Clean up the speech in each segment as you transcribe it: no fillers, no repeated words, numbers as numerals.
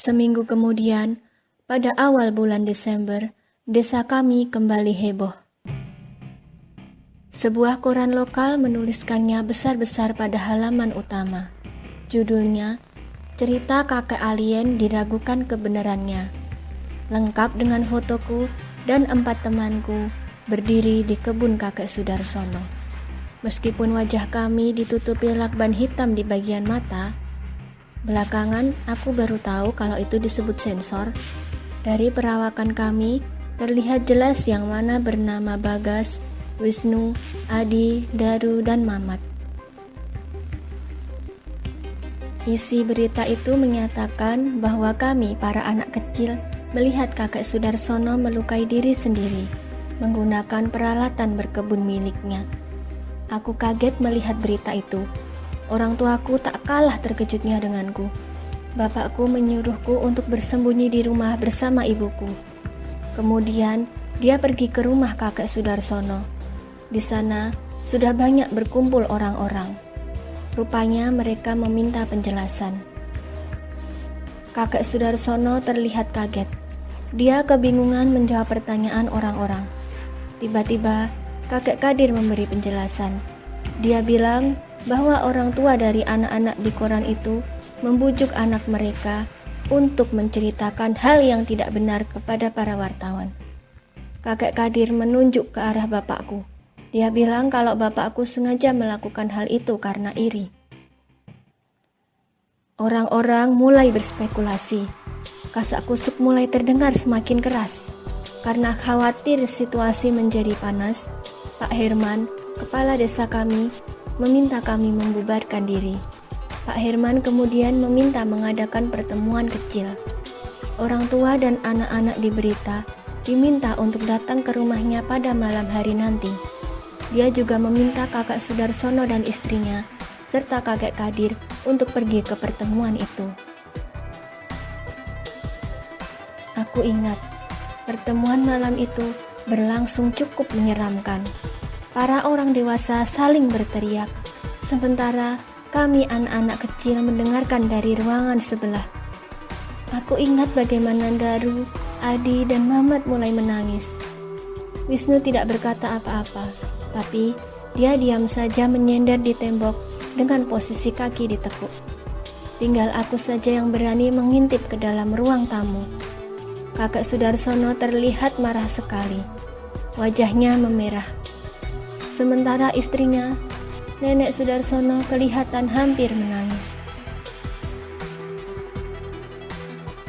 Seminggu kemudian, pada awal bulan Desember, desa kami kembali heboh. Sebuah koran lokal menuliskannya besar-besar pada halaman utama. Judulnya, Cerita Kakek Alien Diragukan Kebenarannya. Lengkap dengan fotoku dan 4 temanku berdiri di kebun kakek Sudarsono. Meskipun wajah kami ditutupi lakban hitam di bagian mata, belakangan aku baru tahu kalau itu disebut sensor. Dari perawakan kami, terlihat jelas yang mana bernama Bagas, Wisnu, Adi, Daru, dan Mamat. Isi berita itu menyatakan bahwa kami, para anak kecil, melihat kakek Sudarsono melukai diri sendiri menggunakan peralatan berkebun miliknya. Aku kaget melihat berita itu. Orang tuaku tak kalah terkejutnya denganku. Bapakku menyuruhku untuk bersembunyi di rumah bersama ibuku. Kemudian dia pergi ke rumah kakek Sudarsono. Di sana sudah banyak berkumpul orang-orang. Rupanya mereka meminta penjelasan. Kakek Sudarsono terlihat kaget. Dia kebingungan menjawab pertanyaan orang-orang. Tiba-tiba kakek Kadir memberi penjelasan. Dia bilang bahwa orang tua dari anak-anak di koran itu membujuk anak mereka untuk menceritakan hal yang tidak benar kepada para wartawan. Kakek Kadir menunjuk ke arah bapakku. Dia bilang kalau bapakku sengaja melakukan hal itu karena iri. Orang-orang mulai berspekulasi. Kasak-kusuk mulai terdengar semakin keras. Karena khawatir situasi menjadi panas, Pak Herman, kepala desa kami, meminta kami membubarkan diri. Pak Herman kemudian meminta mengadakan pertemuan kecil. Orang tua dan anak-anak di berita diminta untuk datang ke rumahnya pada malam hari nanti. Dia juga meminta kakak Sudarsono dan istrinya, serta kakek Kadir untuk pergi ke pertemuan itu. Aku ingat, pertemuan malam itu berlangsung cukup menyeramkan. Para orang dewasa saling berteriak, sementara kami anak-anak kecil mendengarkan dari ruangan sebelah. Aku ingat bagaimana Daru, Adi, dan Mamat mulai menangis. Wisnu tidak berkata apa-apa, tapi dia diam saja menyender di tembok dengan posisi kaki ditekuk. Tinggal aku saja yang berani mengintip ke dalam ruang tamu. Kakek Sudarsono terlihat marah sekali. Wajahnya memerah. Sementara istrinya, Nenek Sudarsono, kelihatan hampir menangis.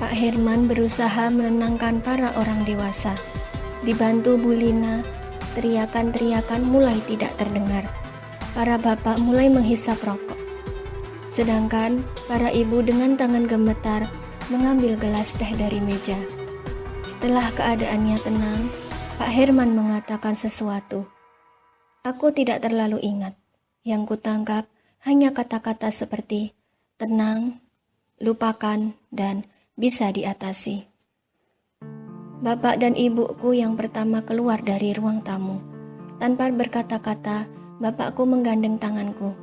Pak Herman berusaha menenangkan para orang dewasa. Dibantu Bu Lina, teriakan-teriakan mulai tidak terdengar. Para bapak mulai menghisap rokok. Sedangkan para ibu dengan tangan gemetar mengambil gelas teh dari meja. Setelah keadaannya tenang, Pak Herman mengatakan sesuatu. Aku tidak terlalu ingat. Yang kutangkap hanya kata-kata seperti tenang, lupakan, dan bisa diatasi. Bapak dan ibuku yang pertama keluar dari ruang tamu. Tanpa berkata-kata, bapakku menggandeng tanganku.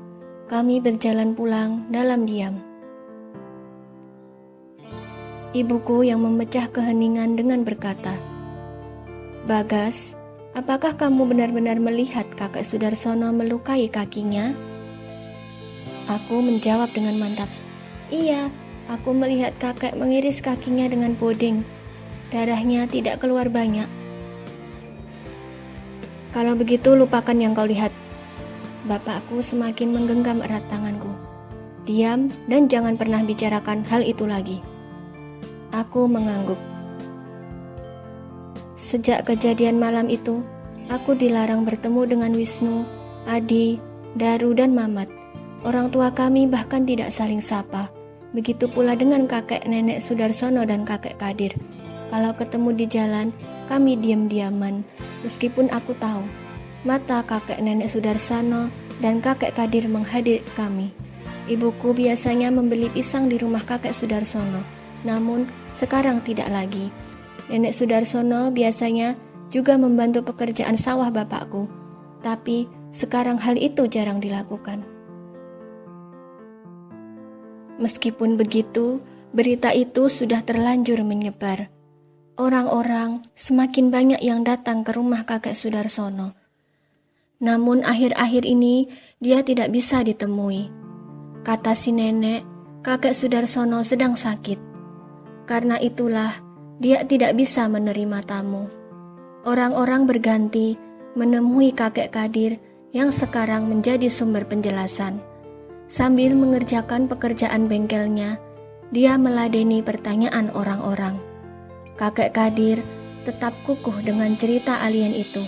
Kami berjalan pulang dalam diam. Ibuku yang memecah keheningan dengan berkata, "Bagas, apakah kamu benar-benar melihat kakek Sudarsono melukai kakinya?" Aku menjawab dengan mantap, "Iya, aku melihat kakek mengiris kakinya dengan podeng. Darahnya tidak keluar banyak." "Kalau begitu lupakan yang kau lihat." Bapakku semakin menggenggam erat tanganku. "Diam dan jangan pernah bicarakan hal itu lagi." Aku mengangguk. Sejak kejadian malam itu, aku dilarang bertemu dengan Wisnu, Adi, Daru, dan Mamat. Orang tua kami bahkan tidak saling sapa. Begitu pula dengan kakek nenek Sudarsono dan kakek Kadir. Kalau ketemu di jalan, kami diam-diaman. Meskipun aku tahu, mata kakek nenek Sudarsono dan kakek Kadir menghadir kami. Ibuku biasanya membeli pisang di rumah kakek Sudarsono, namun sekarang tidak lagi. Nenek Sudarsono biasanya juga membantu pekerjaan sawah bapakku, tapi sekarang hal itu jarang dilakukan. Meskipun begitu, Berita itu sudah terlanjur menyebar. Orang-orang semakin banyak yang datang ke rumah kakek Sudarsono. Namun akhir-akhir ini dia tidak bisa ditemui. Kata si nenek, kakek Sudarsono sedang sakit. Karena itulah dia tidak bisa menerima tamu. Orang-orang berganti menemui kakek Kadir yang sekarang menjadi sumber penjelasan. Sambil mengerjakan pekerjaan bengkelnya, dia meladeni pertanyaan orang-orang. Kakek Kadir tetap kukuh dengan cerita alien itu.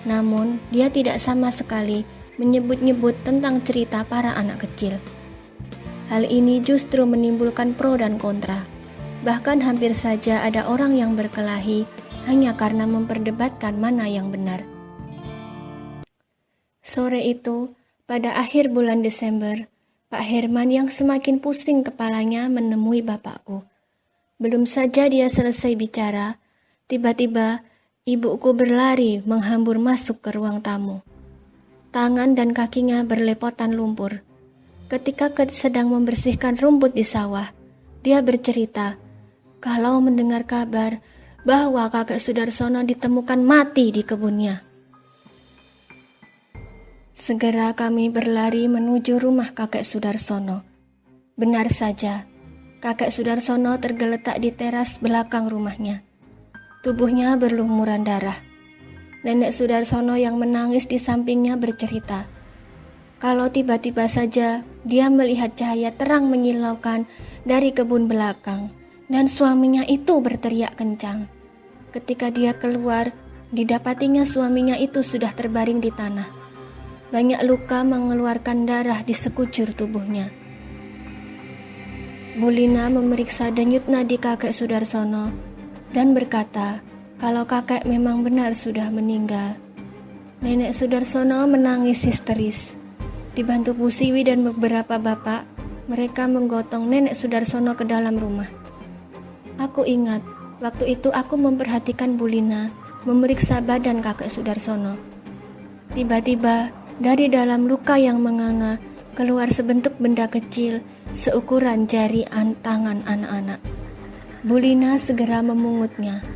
Namun, dia tidak sama sekali menyebut-nyebut tentang cerita para anak kecil. Hal ini justru menimbulkan pro dan kontra. Bahkan hampir saja ada orang yang berkelahi hanya karena memperdebatkan mana yang benar. Sore itu, pada akhir bulan Desember, Pak Herman yang semakin pusing kepalanya menemui bapakku. Belum saja dia selesai bicara, tiba-tiba ibuku berlari menghambur masuk ke ruang tamu. Tangan dan kakinya berlepotan lumpur. Ketika sedang membersihkan rumput di sawah, dia bercerita kalau mendengar kabar bahwa kakek Sudarsono ditemukan mati di kebunnya. Segera kami berlari menuju rumah kakek Sudarsono. Benar saja, kakek Sudarsono tergeletak di teras belakang rumahnya. Tubuhnya berlumuran darah. Nenek Sudarsono yang menangis di sampingnya bercerita, kalau tiba-tiba saja dia melihat cahaya terang menyilaukan dari kebun belakang dan suaminya itu berteriak kencang. Ketika dia keluar, didapatinya suaminya itu sudah terbaring di tanah. Banyak luka mengeluarkan darah di sekujur tubuhnya. Bulina memeriksa denyut nadi kakek Sudarsono dan berkata kalau kakek memang benar sudah meninggal. Nenek Sudarsono menangis histeris. Dibantu Bu Siwi dan beberapa bapak, mereka menggotong nenek Sudarsono ke dalam rumah. Aku ingat, waktu itu aku memperhatikan Bulina memeriksa badan kakek Sudarsono. Tiba-tiba, dari dalam luka yang menganga, keluar sebentuk benda kecil seukuran jari tangan anak-anak. Bulina segera memungutnya.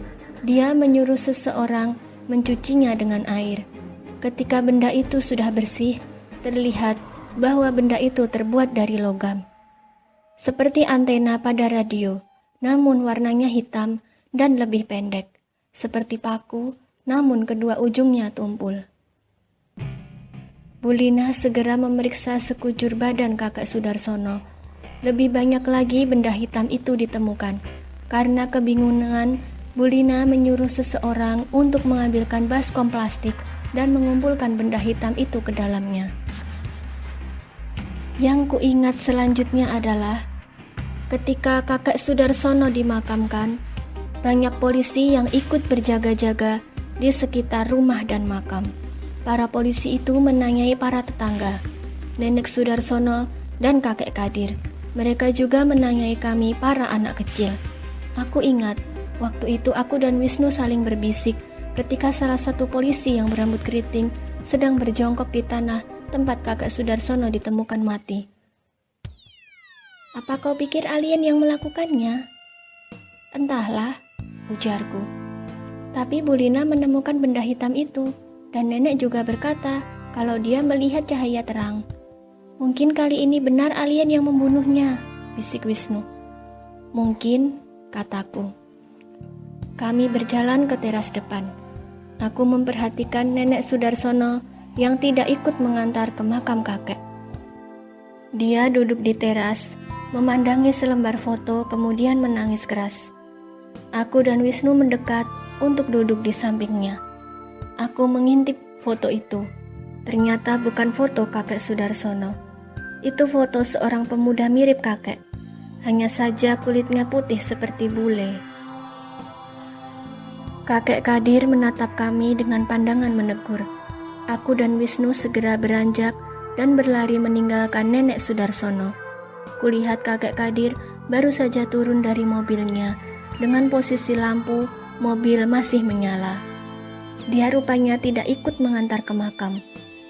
Dia menyuruh seseorang mencucinya dengan air. Ketika benda itu sudah bersih, terlihat bahwa benda itu terbuat dari logam. Seperti antena pada radio, namun warnanya hitam dan lebih pendek. Seperti paku, namun kedua ujungnya tumpul. Bulina segera memeriksa sekujur badan kakek Sudarsono. Lebih banyak lagi benda hitam itu ditemukan. Karena kebingungan, Bulina menyuruh seseorang untuk mengambilkan baskom plastik dan mengumpulkan benda hitam itu ke dalamnya. Yang kuingat selanjutnya adalah ketika kakek Sudarsono dimakamkan, banyak polisi yang ikut berjaga-jaga di sekitar rumah dan makam. Para polisi itu menanyai para tetangga, nenek Sudarsono dan kakek Kadir. Mereka juga menanyai kami para anak kecil. Aku ingat, waktu itu aku dan Wisnu saling berbisik ketika salah satu polisi yang berambut keriting sedang berjongkok di tanah tempat kakek Sudarsono ditemukan mati. Apa kau pikir alien yang melakukannya? Entahlah, ujarku. Tapi Bulina menemukan benda hitam itu. Dan nenek juga berkata kalau dia melihat cahaya terang. Mungkin kali ini benar alien yang membunuhnya, bisik Wisnu. Mungkin, kataku. Kami berjalan ke teras depan. Aku memperhatikan nenek Sudarsono yang tidak ikut mengantar ke makam kakek. Dia duduk di teras, memandangi selembar foto kemudian menangis keras. Aku dan Wisnu mendekat untuk duduk di sampingnya. Aku mengintip foto itu. Ternyata bukan foto kakek Sudarsono. Itu foto seorang pemuda mirip kakek. Hanya saja kulitnya putih seperti bule. Kakek Kadir menatap kami dengan pandangan menegur. Aku dan Wisnu segera beranjak dan berlari meninggalkan nenek Sudarsono. Kulihat kakek Kadir baru saja turun dari mobilnya. Dengan posisi lampu, mobil masih menyala. Dia rupanya tidak ikut mengantar ke makam.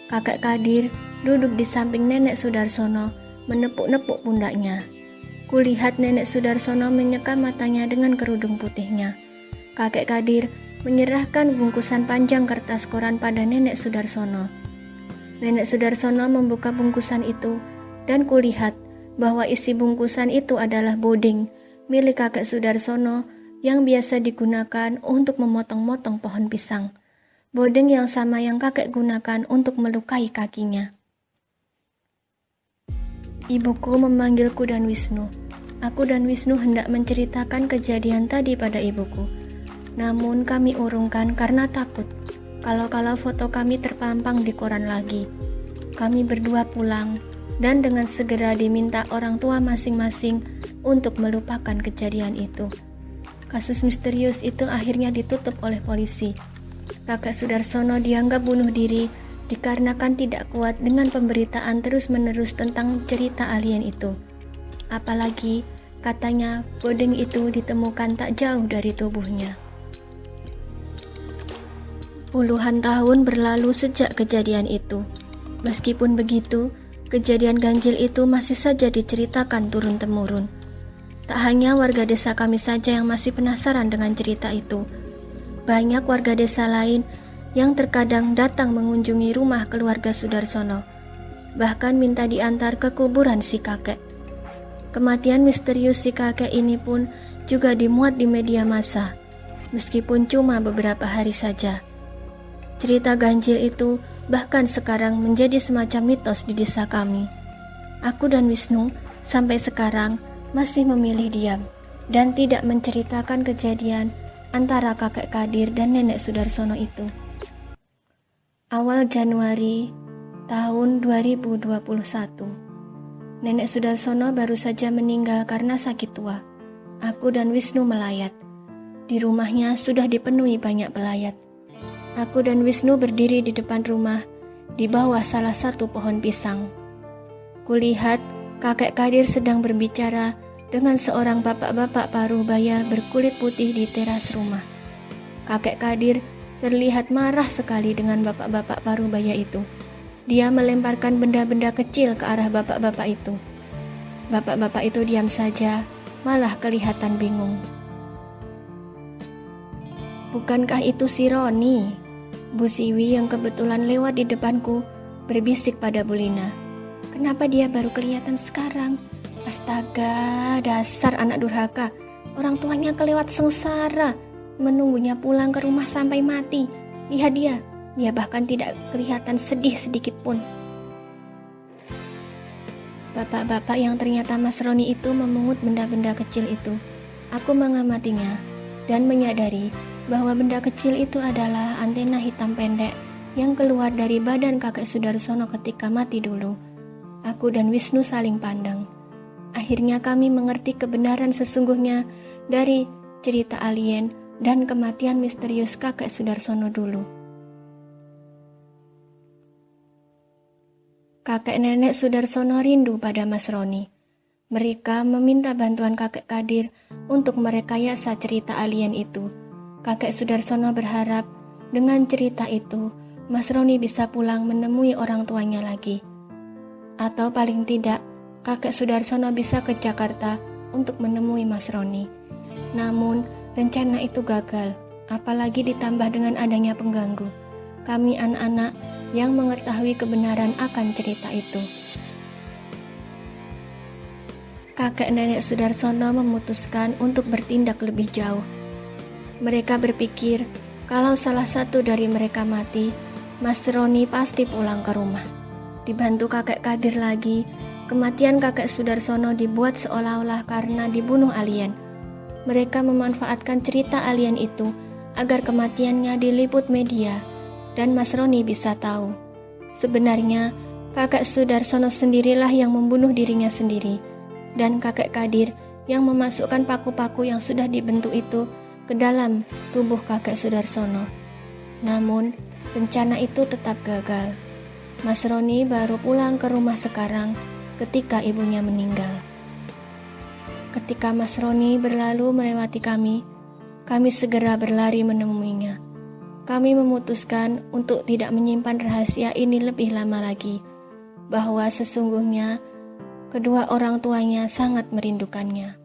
Kakek Kadir duduk di samping nenek Sudarsono, menepuk-nepuk pundaknya. Kulihat Nenek Sudarsono menyeka matanya dengan kerudung putihnya. Kakek Kadir menyerahkan bungkusan panjang kertas koran pada Nenek Sudarsono. Nenek Sudarsono membuka bungkusan itu dan kulihat bahwa isi bungkusan itu adalah bodeng milik kakek Sudarsono yang biasa digunakan untuk memotong-motong pohon pisang. Bodeng yang sama yang kakek gunakan untuk melukai kakinya. Ibuku memanggilku dan Wisnu. Aku dan Wisnu hendak menceritakan kejadian tadi pada ibuku. Namun kami urungkan karena takut kalau foto kami terpampang di koran lagi. Kami berdua pulang dan dengan segera diminta orang tua masing-masing untuk melupakan kejadian itu. Kasus misterius itu akhirnya ditutup oleh polisi. Kakek Sudarsono dianggap bunuh diri dikarenakan tidak kuat dengan pemberitaan terus-menerus tentang cerita alien itu. Apalagi katanya bodeng itu ditemukan tak jauh dari tubuhnya. Puluhan tahun berlalu sejak kejadian itu. Meskipun begitu, kejadian ganjil itu masih saja diceritakan turun-temurun. Tak hanya warga desa kami saja yang masih penasaran dengan cerita itu. Banyak warga desa lain yang terkadang datang mengunjungi rumah keluarga Sudarsono, bahkan minta diantar ke kuburan si kakek. Kematian misterius si kakek ini pun juga dimuat di media massa, meskipun cuma beberapa hari saja. Cerita ganjil itu bahkan sekarang menjadi semacam mitos di desa kami. Aku dan Wisnu sampai sekarang masih memilih diam dan tidak menceritakan kejadian antara kakek Kadir dan Nenek Sudarsono itu. Awal Januari tahun 2021. Nenek Sudarsono baru saja meninggal karena sakit tua. Aku dan Wisnu melayat. Di rumahnya sudah dipenuhi banyak pelayat. Aku dan Wisnu berdiri di depan rumah, di bawah salah satu pohon pisang. Kulihat kakek Kadir sedang berbicara dengan seorang bapak-bapak parubaya berkulit putih di teras rumah. Kakek Kadir terlihat marah sekali dengan bapak-bapak parubaya itu. Dia melemparkan benda-benda kecil ke arah bapak-bapak itu. Bapak-bapak itu diam saja, malah kelihatan bingung. Bukankah itu si Roni? Bu Siwi yang kebetulan lewat di depanku berbisik pada Bu Lina. Kenapa dia baru kelihatan sekarang? Astaga, dasar anak durhaka. Orang tuanya kelewat sengsara, menunggunya pulang ke rumah sampai mati. Lihat dia bahkan tidak kelihatan sedih sedikit pun. Bapak-bapak yang ternyata Mas Roni itu memungut benda-benda kecil itu. Aku mengamatinya dan menyadari bahwa benda kecil itu adalah antena hitam pendek yang keluar dari badan kakek Sudarsono ketika mati dulu. Aku dan Wisnu saling pandang. Akhirnya kami mengerti kebenaran sesungguhnya dari cerita alien dan kematian misterius kakek Sudarsono dulu. Kakek nenek Sudarsono rindu pada Mas Roni. Mereka meminta bantuan kakek Kadir untuk merekayasa cerita alien itu. Kakek Sudarsono berharap dengan cerita itu Mas Roni bisa pulang menemui orang tuanya lagi. Atau paling tidak, kakek Sudarsono bisa ke Jakarta untuk menemui Mas Roni. Namun, rencana itu gagal, apalagi ditambah dengan adanya pengganggu. Kami anak-anak yang mengetahui kebenaran akan cerita itu. Kakek nenek Sudarsono memutuskan untuk bertindak lebih jauh. Mereka berpikir kalau salah satu dari mereka mati, Mas Roni pasti pulang ke rumah. Dibantu kakek Kadir lagi, kematian kakek Sudarsono dibuat seolah-olah karena dibunuh alien. Mereka memanfaatkan cerita alien itu agar kematiannya diliput media dan Mas Roni bisa tahu. Sebenarnya, kakek Sudarsono sendirilah yang membunuh dirinya sendiri, dan kakek Kadir yang memasukkan paku-paku yang sudah dibentuk itu ke dalam tubuh kakek Sudarsono. Namun, rencana itu tetap gagal. Mas Roni baru pulang ke rumah sekarang ketika ibunya meninggal. Ketika Mas Roni berlalu melewati kami segera berlari menemuinya. Kami memutuskan untuk tidak menyimpan rahasia ini lebih lama lagi, bahwa sesungguhnya Kedua orang tuanya sangat merindukannya.